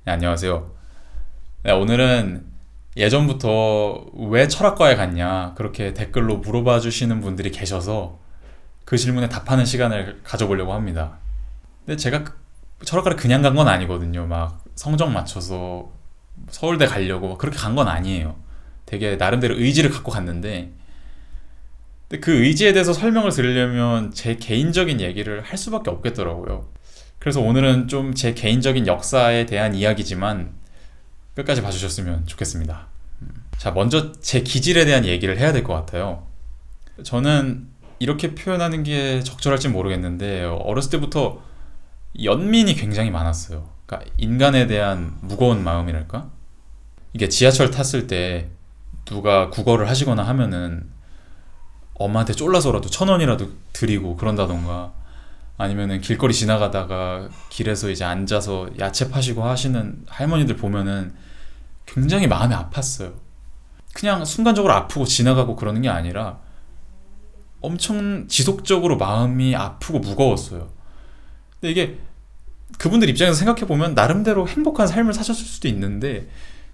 네, 안녕하세요. 네, 오늘은 예전부터 왜 철학과에 갔냐 그렇게 댓글로 물어봐 주시는 분들이 계셔서 그 질문에 답하는 시간을 가져보려고 합니다. 근데 제가 철학과를 그냥 간 건 아니거든요. 막 성적 맞춰서 서울대 가려고 그렇게 간 건 아니에요. 되게 나름대로 의지를 갖고 갔는데, 근데 그 의지에 대해서 설명을 드리려면 제 개인적인 얘기를 할 수밖에 없겠더라고요. 그래서 오늘은 좀 제 개인적인 역사에 대한 이야기지만 끝까지 봐주셨으면 좋겠습니다. 자, 먼저 제 기질에 대한 얘기를 해야 될 것 같아요. 저는 이렇게 표현하는 게 적절할지 모르겠는데, 어렸을 때부터 연민이 굉장히 많았어요. 그러니까 인간에 대한 무거운 마음이랄까? 이게 지하철 탔을 때 누가 국어를 하시거나 하면은 엄마한테 쫄라서라도 1,000원이라도 드리고 그런다던가, 아니면은 길거리 지나가다가 길에서 이제 앉아서 야채 파시고 하시는 할머니들 보면은 굉장히 마음이 아팠어요. 그냥 순간적으로 아프고 지나가고 그러는 게 아니라 엄청 지속적으로 마음이 아프고 무거웠어요. 근데 이게 그분들 입장에서 생각해보면 나름대로 행복한 삶을 사셨을 수도 있는데,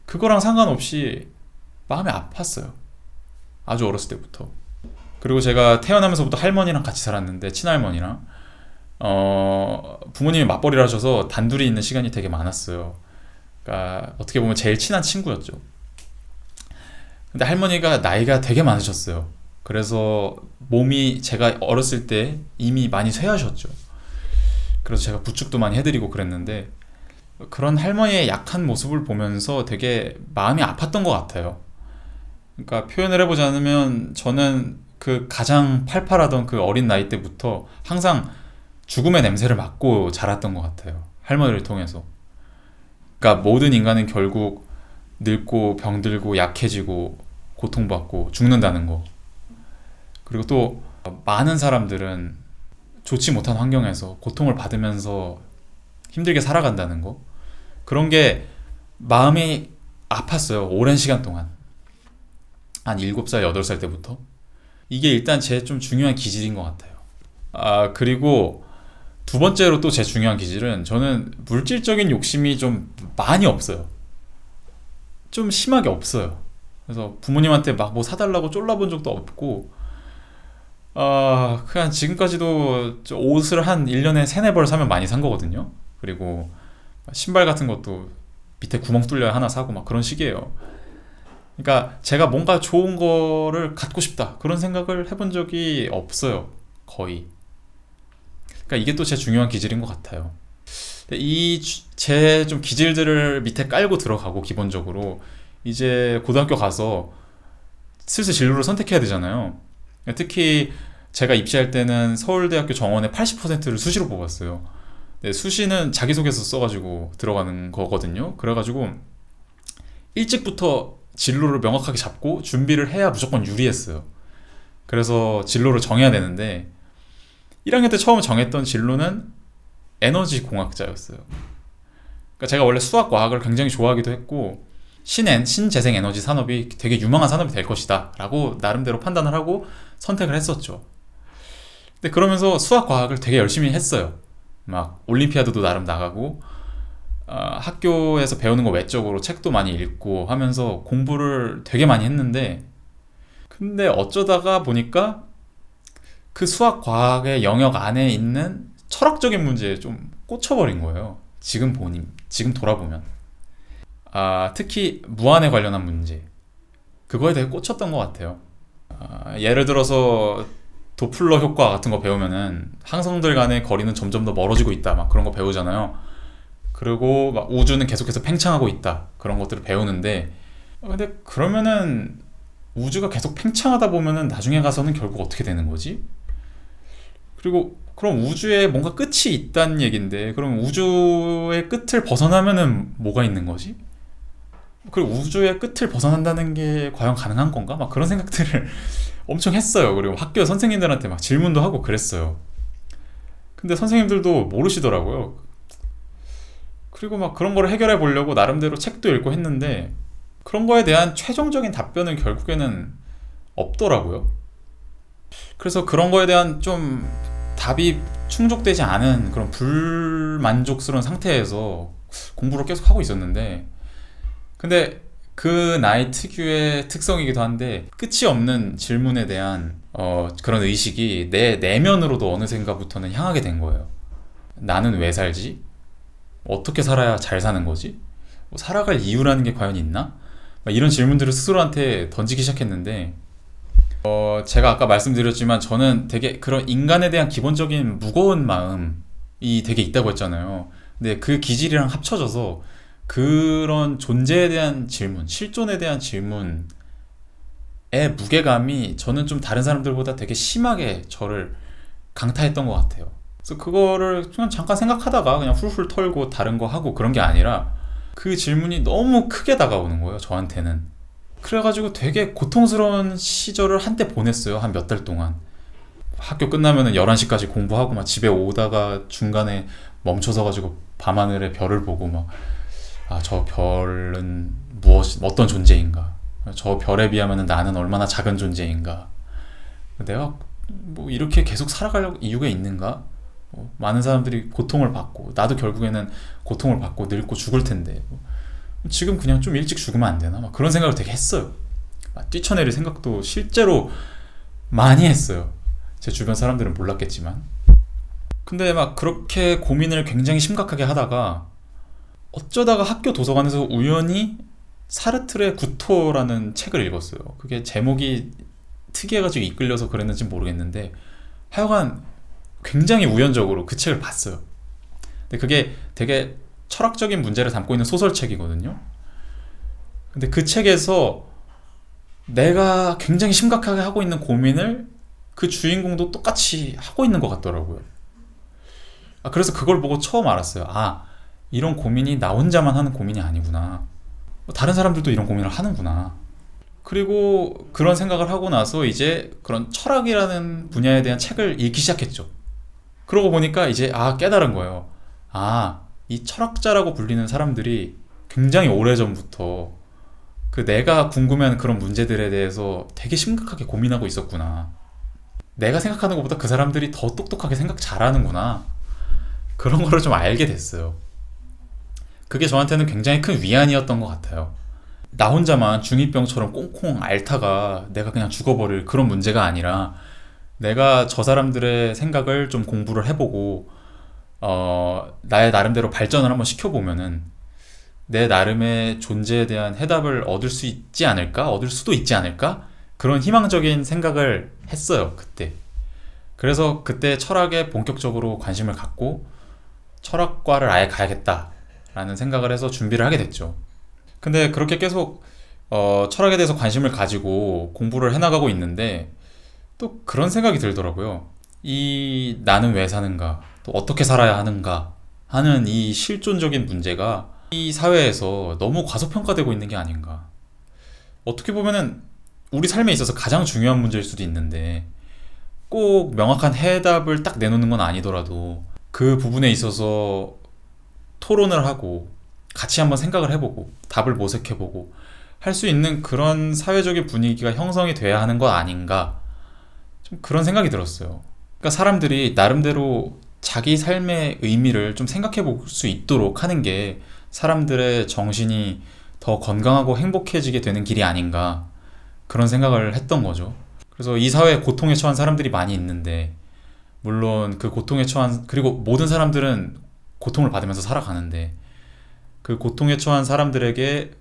그거랑 상관없이 마음이 아팠어요. 아주 어렸을 때부터. 그리고 제가 태어나면서부터 할머니랑 같이 살았는데, 친할머니랑 부모님이 맞벌이를 하셔서 단둘이 있는 시간이 되게 많았어요. 그러니까 어떻게 보면 제일 친한 친구였죠. 근데 할머니가 나이가 되게 많으셨어요. 그래서 몸이 제가 어렸을 때 이미 많이 쇠하셨죠. 그래서 제가 부축도 많이 해드리고 그랬는데, 그런 할머니의 약한 모습을 보면서 되게 마음이 아팠던 것 같아요. 그러니까 표현을 해보자면 저는 그 가장 팔팔하던 그 어린 나이 때부터 항상 죽음의 냄새를 맡고 자랐던 것 같아요. 할머니를 통해서. 그러니까 모든 인간은 결국 늙고 병들고 약해지고 고통받고 죽는다는 거. 그리고 또 많은 사람들은 좋지 못한 환경에서 고통을 받으면서 힘들게 살아간다는 거. 그런 게 마음이 아팠어요. 오랜 시간 동안. 한 7살, 8살 때부터. 이게 일단 제 좀 중요한 기질인 것 같아요. 그리고 두 번째로 또 제 중요한 기질은, 저는 물질적인 욕심이 좀 많이 없어요. 좀 심하게 없어요. 그래서 부모님한테 막 뭐 사달라고 쫄라본 적도 없고, 그냥 지금까지도 옷을 한 1년에 세네 벌 사면 많이 산 거거든요. 그리고 신발 같은 것도 밑에 구멍 뚫려야 하나 사고 막 그런 식이에요. 그러니까 제가 뭔가 좋은 거를 갖고 싶다 그런 생각을 해본 적이 없어요. 거의. 그러니까 이게 또 제 중요한 기질인 것 같아요. 이 제 좀 기질들을 밑에 깔고 들어가고, 기본적으로 이제 고등학교 가서 슬슬 진로를 선택해야 되잖아요. 특히 제가 입시할 때는 서울대학교 정원의 80%를 수시로 뽑았어요. 네, 수시는 자기소개서 써가지고 들어가는 거거든요. 그래가지고 일찍부터 진로를 명확하게 잡고 준비를 해야 무조건 유리했어요. 그래서 진로를 정해야 되는데, 1학년 때 처음 정했던 진로는 에너지 공학자였어요. 그러니까 제가 원래 수학, 과학을 굉장히 좋아하기도 했고, 신재생 에너지 산업이 되게 유망한 산업이 될 것이다 라고 나름대로 판단을 하고 선택을 했었죠. 근데 그러면서 수학, 과학을 되게 열심히 했어요. 막 올림피아드도 나름 나가고, 학교에서 배우는 거 외적으로 책도 많이 읽고 하면서 공부를 되게 많이 했는데, 근데 어쩌다가 보니까 그 수학, 과학의 영역 안에 있는 철학적인 문제에 좀 꽂혀버린 거예요. 지금 돌아보면. 특히 무한에 관련한 문제. 그거에 대해 꽂혔던 것 같아요. 예를 들어서 도플러 효과 같은 거 배우면은 항성들 간의 거리는 점점 더 멀어지고 있다, 막 그런 거 배우잖아요. 그리고 막 우주는 계속해서 팽창하고 있다, 그런 것들을 배우는데, 근데 그러면은 우주가 계속 팽창하다 보면은 나중에 가서는 결국 어떻게 되는 거지? 그리고 그럼 우주에 뭔가 끝이 있다는 얘긴데, 그럼 우주의 끝을 벗어나면은 뭐가 있는 거지? 그리고 우주의 끝을 벗어난다는 게 과연 가능한 건가? 막 그런 생각들을 엄청 했어요. 그리고 학교 선생님들한테 막 질문도 하고 그랬어요. 근데 선생님들도 모르시더라고요. 그리고 막 그런 거를 해결해 보려고 나름대로 책도 읽고 했는데, 그런 거에 대한 최종적인 답변은 결국에는 없더라고요. 그래서 그런 거에 대한 좀 답이 충족되지 않은 그런 불만족스러운 상태에서 공부를 계속 하고 있었는데, 근데 그 나이 특유의 특성이기도 한데 끝이 없는 질문에 대한 그런 의식이 내 내면으로도 어느샌가부터는 향하게 된 거예요. 나는 왜 살지? 어떻게 살아야 잘 사는 거지? 뭐 살아갈 이유라는 게 과연 있나? 막 이런 질문들을 스스로한테 던지기 시작했는데, 제가 아까 말씀드렸지만 저는 되게 그런 인간에 대한 기본적인 무거운 마음이 되게 있다고 했잖아요. 근데 그 기질이랑 합쳐져서 그런 존재에 대한 질문, 실존에 대한 질문의 무게감이 저는 좀 다른 사람들보다 되게 심하게 저를 강타했던 것 같아요. 그래서 그거를 그냥 잠깐 생각하다가 그냥 훌훌 털고 다른 거 하고 그런 게 아니라, 그 질문이 너무 크게 다가오는 거예요, 저한테는. 그래가지고 되게 고통스러운 시절을 한때 보냈어요. 한 몇 달 동안. 학교 끝나면 11시까지 공부하고 막 집에 오다가 중간에 멈춰서가지고 밤하늘의 별을 보고 막, 아, 저 별은 어떤 존재인가? 저 별에 비하면 나는 얼마나 작은 존재인가? 내가 뭐 이렇게 계속 살아가려고 이유가 있는가? 많은 사람들이 고통을 받고 나도 결국에는 고통을 받고 늙고 죽을 텐데 지금 그냥 좀 일찍 죽으면 안 되나? 막 그런 생각을 되게 했어요. 뛰쳐내릴 생각도 실제로 많이 했어요. 제 주변 사람들은 몰랐겠지만. 근데 막 그렇게 고민을 굉장히 심각하게 하다가 어쩌다가 학교 도서관에서 우연히 사르트르의 구토라는 책을 읽었어요. 그게 제목이 특이해가지고 이끌려서 그랬는지 모르겠는데 하여간 굉장히 우연적으로 그 책을 봤어요. 근데 그게 되게 철학적인 문제를 담고 있는 소설책이거든요. 근데 그 책에서 내가 굉장히 심각하게 하고 있는 고민을 그 주인공도 똑같이 하고 있는 것 같더라고요. 그래서 그걸 보고 처음 알았어요. 아, 이런 고민이 나 혼자만 하는 고민이 아니구나. 다른 사람들도 이런 고민을 하는구나. 그리고 그런 생각을 하고 나서 이제 그런 철학이라는 분야에 대한 책을 읽기 시작했죠. 그러고 보니까 이제 깨달은 거예요. 이 철학자라고 불리는 사람들이 굉장히 오래전부터 그 내가 궁금해하는 그런 문제들에 대해서 되게 심각하게 고민하고 있었구나. 내가 생각하는 것보다 그 사람들이 더 똑똑하게 생각 잘하는구나. 그런 거를 좀 알게 됐어요. 그게 저한테는 굉장히 큰 위안이었던 것 같아요. 나 혼자만 중2병처럼 꽁꽁 앓다가 내가 그냥 죽어버릴 그런 문제가 아니라, 내가 저 사람들의 생각을 좀 공부를 해보고 나의 나름대로 발전을 한번 시켜보면은 내 나름의 존재에 대한 해답을 얻을 수 있지 않을까? 얻을 수도 있지 않을까? 그런 희망적인 생각을 했어요, 그때. 그래서 그때 철학에 본격적으로 관심을 갖고 철학과를 아예 가야겠다라는 생각을 해서 준비를 하게 됐죠. 근데 그렇게 계속 철학에 대해서 관심을 가지고 공부를 해나가고 있는데 또 그런 생각이 들더라고요. 이 나는 왜 사는가, 또 어떻게 살아야 하는가 하는 이 실존적인 문제가 이 사회에서 너무 과소평가되고 있는 게 아닌가. 어떻게 보면은 우리 삶에 있어서 가장 중요한 문제일 수도 있는데 꼭 명확한 해답을 딱 내놓는 건 아니더라도 그 부분에 있어서 토론을 하고 같이 한번 생각을 해보고 답을 모색해보고 할 수 있는 그런 사회적인 분위기가 형성이 돼야 하는 것 아닌가, 좀 그런 생각이 들었어요. 그러니까 사람들이 나름대로 자기 삶의 의미를 좀 생각해 볼 수 있도록 하는 게 사람들의 정신이 더 건강하고 행복해지게 되는 길이 아닌가, 그런 생각을 했던 거죠. 그래서 이 사회에 고통에 처한 사람들이 많이 있는데, 물론 그 고통에 처한, 그리고 모든 사람들은 고통을 받으면서 살아가는데 그 고통에 처한 사람들에게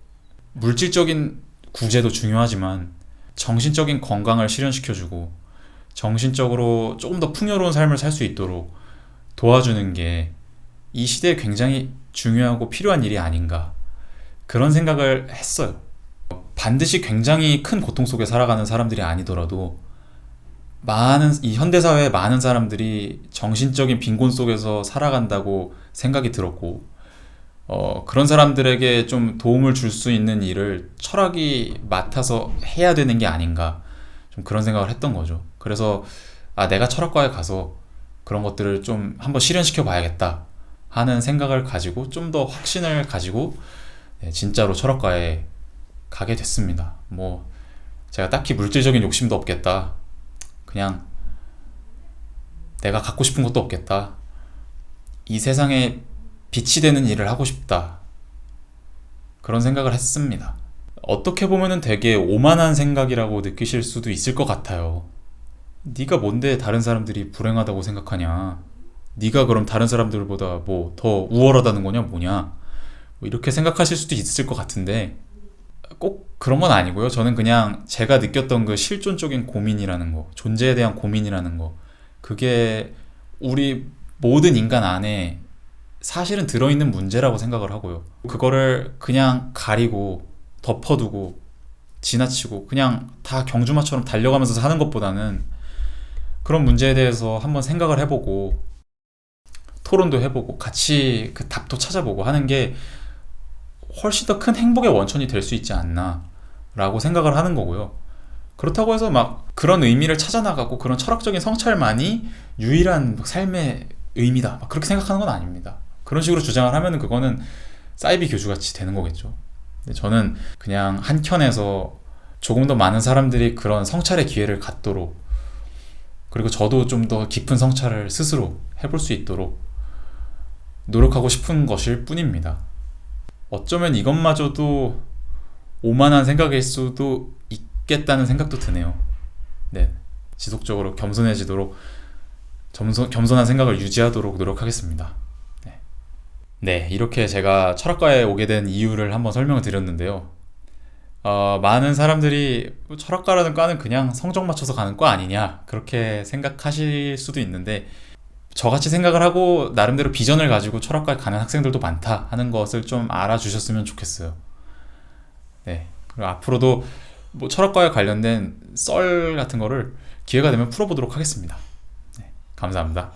물질적인 구제도 중요하지만 정신적인 건강을 실현시켜주고 정신적으로 조금 더 풍요로운 삶을 살 수 있도록 도와주는 게 이 시대에 굉장히 중요하고 필요한 일이 아닌가, 그런 생각을 했어요. 반드시 굉장히 큰 고통 속에 살아가는 사람들이 아니더라도 이 현대사회의 많은 사람들이 정신적인 빈곤 속에서 살아간다고 생각이 들었고, 그런 사람들에게 좀 도움을 줄 수 있는 일을 철학이 맡아서 해야 되는 게 아닌가, 좀 그런 생각을 했던 거죠. 그래서 내가 철학과에 가서 그런 것들을 좀 한번 실현시켜 봐야겠다 하는 생각을 가지고 좀 더 확신을 가지고 진짜로 철학과에 가게 됐습니다. 뭐 제가 딱히 물질적인 욕심도 없겠다, 그냥 내가 갖고 싶은 것도 없겠다, 이 세상에 빛이 되는 일을 하고 싶다. 그런 생각을 했습니다. 어떻게 보면은 되게 오만한 생각이라고 느끼실 수도 있을 것 같아요. 네가 뭔데 다른 사람들이 불행하다고 생각하냐? 네가 그럼 다른 사람들보다 뭐 더 우월하다는 거냐 뭐냐? 뭐 이렇게 생각하실 수도 있을 것 같은데 꼭 그런 건 아니고요. 저는 그냥 제가 느꼈던 그 실존적인 고민이라는 거, 존재에 대한 고민이라는 거, 그게 우리 모든 인간 안에 사실은 들어있는 문제라고 생각을 하고요. 그거를 그냥 가리고 덮어두고 지나치고 그냥 다 경주마처럼 달려가면서 사는 것보다는 그런 문제에 대해서 한번 생각을 해보고 토론도 해보고 같이 그 답도 찾아보고 하는 게 훨씬 더 큰 행복의 원천이 될 수 있지 않나 라고 생각을 하는 거고요. 그렇다고 해서 막 그런 의미를 찾아나가고 그런 철학적인 성찰만이 유일한 삶의 의미다 막 그렇게 생각하는 건 아닙니다. 그런 식으로 주장을 하면은 그거는 사이비 교주같이 되는 거겠죠. 근데 저는 그냥 한켠에서 조금 더 많은 사람들이 그런 성찰의 기회를 갖도록, 그리고 저도 좀 더 깊은 성찰을 스스로 해볼 수 있도록 노력하고 싶은 것일 뿐입니다. 어쩌면 이것마저도 오만한 생각일 수도 있겠다는 생각도 드네요. 네, 지속적으로 겸손해지도록 겸손한 생각을 유지하도록 노력하겠습니다. 네, 이렇게 제가 철학과에 오게 된 이유를 한번 설명을 드렸는데요. 많은 사람들이 철학과라는 과는 그냥 성적 맞춰서 가는 과 아니냐 그렇게 생각하실 수도 있는데, 저같이 생각을 하고 나름대로 비전을 가지고 철학과에 가는 학생들도 많다 하는 것을 좀 알아주셨으면 좋겠어요. 네, 그리고 앞으로도 뭐 철학과에 관련된 썰 같은 거를 기회가 되면 풀어보도록 하겠습니다. 네, 감사합니다.